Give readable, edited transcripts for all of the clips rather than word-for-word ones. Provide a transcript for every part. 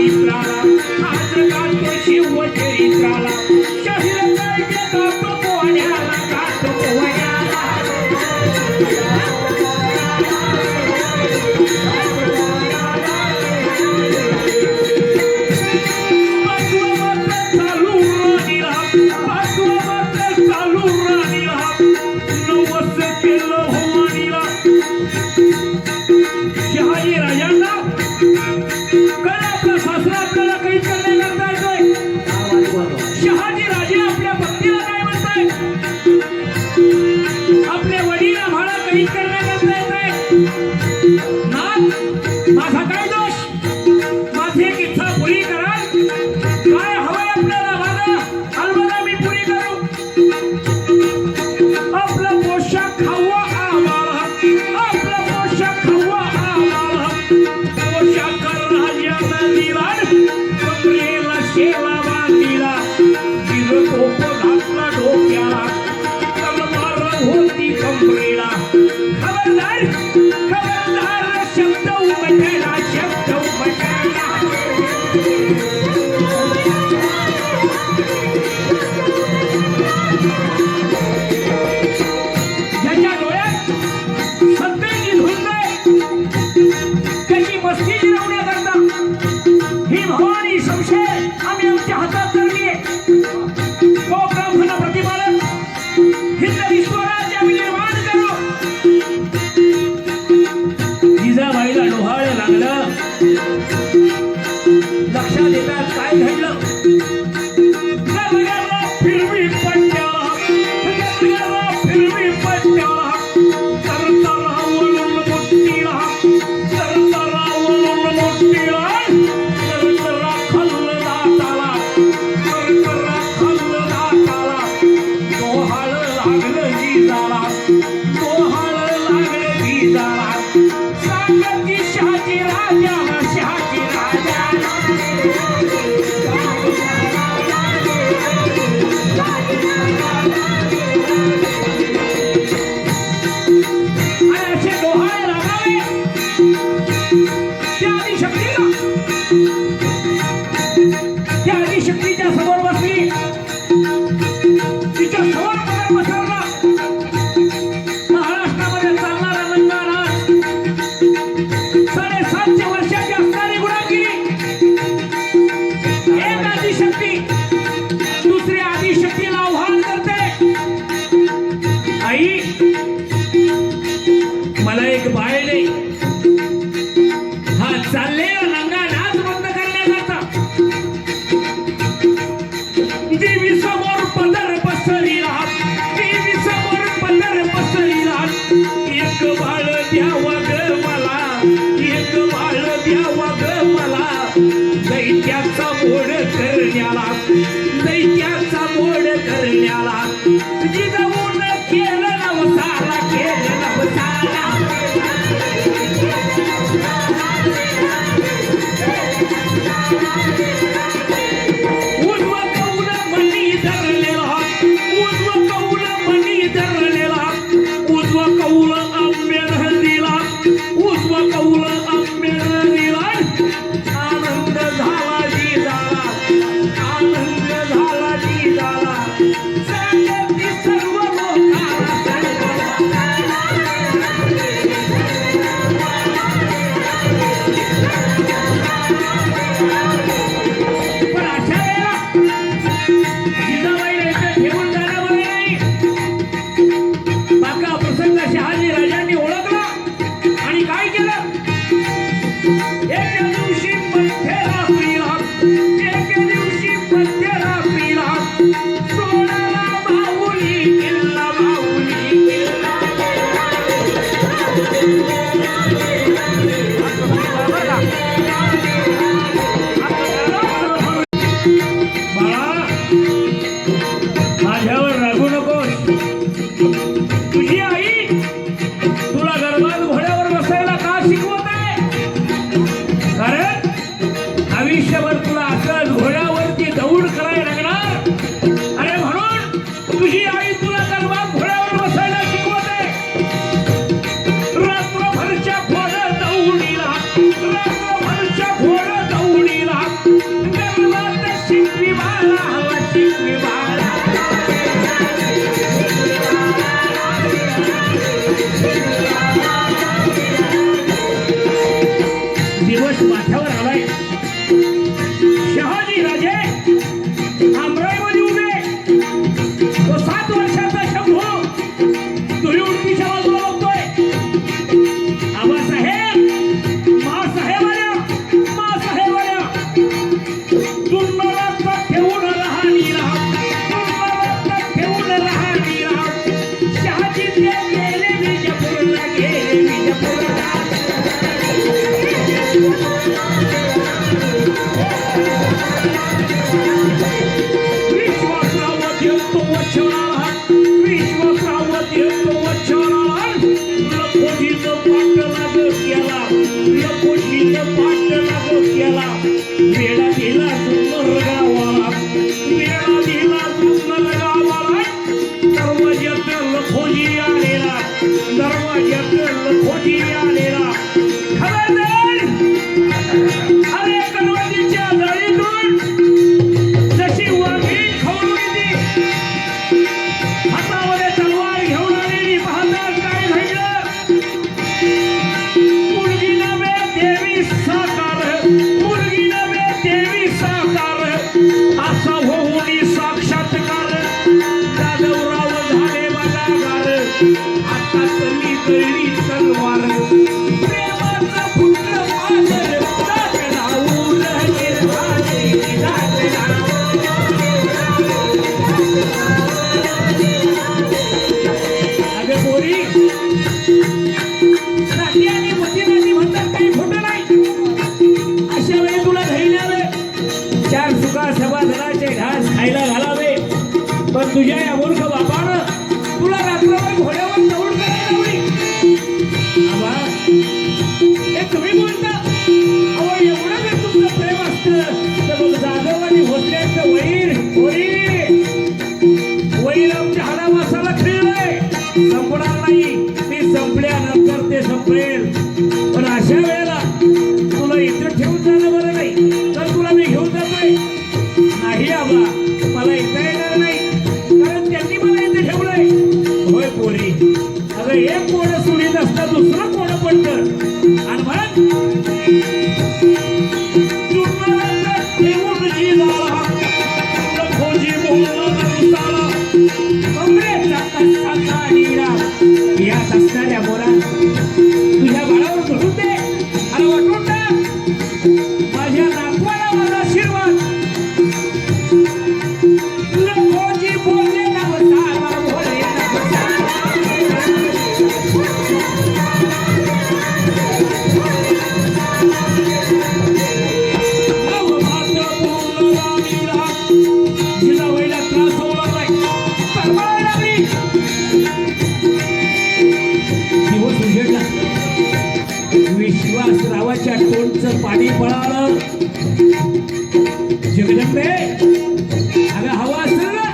चरित्राला आज गातो शिवचरित्राला शहीद पाहिजे गातो पोहण्याला गातो पोहण्याला माझा काय दोष माझी एक इच्छा पुरी करा काय हवंय आपल्याला माझा अलमदा मी पुरी करू आपला पोशाख खावा आम्हाला आपला पोशाख खावा आम्हाला पोशाख राजाला दिला कमरेला शेला बांधिला तिथं टोप घातला डोक्याला तलवार होती कमरेला खबरदार शब्द उमटला शब्द उमटला ज्याच्या डोळ्यात सत्तेची धुंद त्याची मस्ती जिरवण्याकरता ही भवानी संशय आम्ही आमच्या हातात धरली तो ब्राह्मण प्रतिपालक हिंद विश्वराज्य आम्ही निर्माण करू जिजाबाईला डोहाळ लागलं लक्षात येतात काय घडलं फिरवी पट्ट्या फिरवी पट्ट्या तरतरावरून मोठीला तरतरावरून मोठीला तरतरा खाल्लं दाताला तरतरा खाल्लं दाताला डोहाळ लागलं जिजाला डोहाळ लागलं जिजाला सांगती शहाजी राजा शहाजी राजा आणि असे डोहाळे लागावे त्या आदिशक्तीला त्या आदिशक्तीच्या समोर बसली तिच्या समोर पगार बसवला महाराष्ट्रामध्ये चालणारा नंगा नाच 750 वर्षाची असणारी गुणागिरी एक आदिशक्ती दुसरी आदिशक्तीला आव्हान करते आई मला एक बाळ नाही हा चाललेला नंगा नाच बंद करण्याकरता देवी समोर पदर पसरला देवी समोर पदर पसरला एक बाळ द्यावा ग मला एक बाळ द्यावा ग मला दैत्याचा मोड करण्याला दैत्याचा मोड करण्याला जिजाऊन केलं नवसाला केलं नवसाला उजव कौल मणी धरलेला उजव कौल मणी धरलेला उजव कौल आंबेर दिला उजव कौल आंबेर दिला आनंद झाला जिजाला आनंद झाला जिजाला सांगती सर्व वचनाला विश्वासावत येतो वचनाला लखोजीचं पाठलाग केला लखोजीचं पाठलाग केला वेळा दिला सुंदर गावाला वेळा दिला सुंदर गावाला दरवाज्यात लखोजी आलेला दरवाज्यात लखोजी आलेला खबरदार अरे गणपतीच्या जाळीतून जशी वाघीण खवळून येते हातामध्ये तलवार घेऊन आलेली पाहता काय घडलं मुलगी नव्हे देवी साकार मुलगी नव्हे देवी साकार असा होऊन साक्षात्कार जाधवराव झाले बलागार आता तली कळली तलवार प्रेमाचं फुटलं पाजर दाखलावून निर्भाले अगं पोरी नाटी आणि मोठी नाटी म्हणतात काही खोटं नाही अशा वेळी तुला धैर्यावे चार सुका सभासदाचे घास खायला घालावे पण तुझ्या या मूर्ख बापानं तुला रात्रभर घोड्यावर चढून करायला लावली आबा हे तुम्ही बोलता अहो एवढं जर तुमचं प्रेम असतं तर मग जाधव आणि भोसल्याचं वैर आमच्या हाडामासाला खेळलंय संपणार नाही ते संपल्यानंतर ते संपेल पण अशा वेळेला तुला इथं ठेवून जाणं बरं नाही तर तुला मी घेऊन जातोय नाही आबा मला इथं येणार नाही कारण त्यांनी मला इथे ठेवलंय होय पोरी अगं एक कोण सुनीत असता दुसरं कोण पडतं आणि मग ठेवून जी झाला लखोजी बोलला यात असणाऱ्या मोरा तुझ्या बाळावर घडून दे आणि वाटून टाक माझ्या नातवाला माझा आशीर्वाद लखोजी बोलले ना बसाला बोलले ना जिजाबाईला त्रास होणार नाही तरबाळ लागली दिवस उजेडला विश्वासरावाच्या तोंडचं पाणी पळालं जगदंबे अगं हवा असेल ना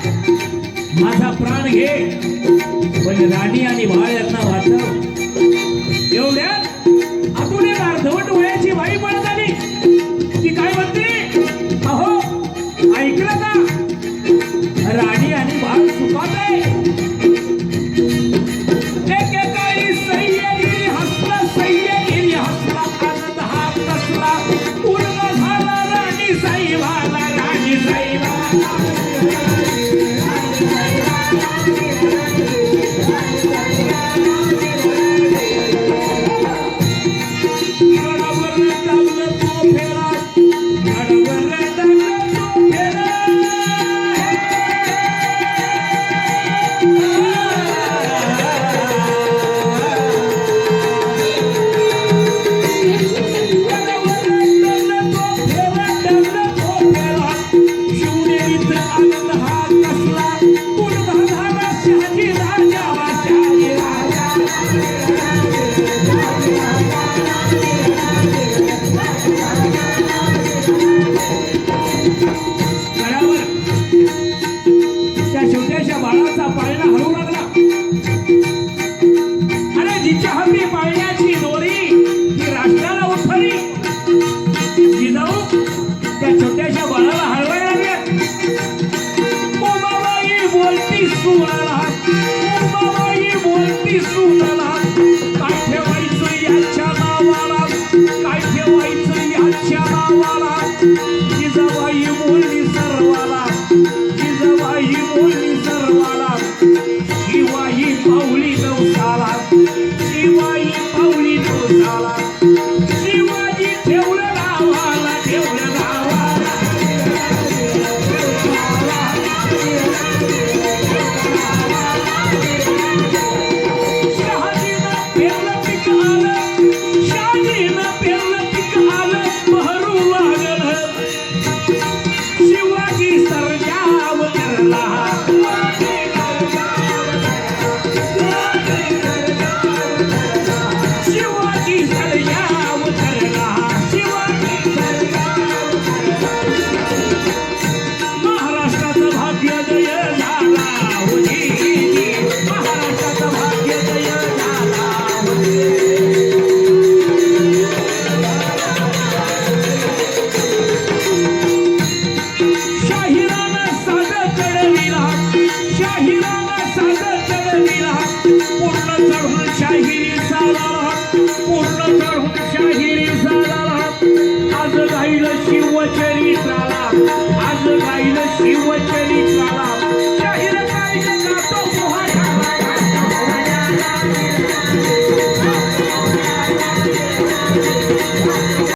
माझा प्राण घे पण राणी आणि बाळ यांना वाचव एवढ्यात आतून एक अर्धवट वयाची बाई पळत आली ती काय म्हणते अहो ऐकलं का राणी आणि बाळ सुखात आहे एकेकाळी सह्यागिरी हसला आनंद हा कसला पूर्ण झाला राणी साहेबाला राणी साहेबाला गडावर टाकलं तो फेरा गडावर टाकलं तो फेरा त्या छोट्याशा बाळाचा पाळणा हलू लागला आणि जिच्या हाती पाळण्याची दोरी ती राष्ट्राला उठली जिजाऊ त्या छोट्याशा बाळाला हलवायला लागल्या उमाबाई बोलती सुनाला उमाबाई बोलती सुनाला काय ठेवायचं याच्या नावाला काय ठेवायचं याच्या नावाला जिजाबाई बोलली सर्वाला जिजाबाई बोलली सर्वाला शिवाई पावली नवसाला शिवाई पावली नवसाला शिवाजी ठेवलं नावाला ठेवलं नावाला शहाजीनं पेरलं पीक आलं शहाजीनं पेरलं पीक आलं बहरू लागलं शिवचरित्राला आज गाईल शिवचरित्राला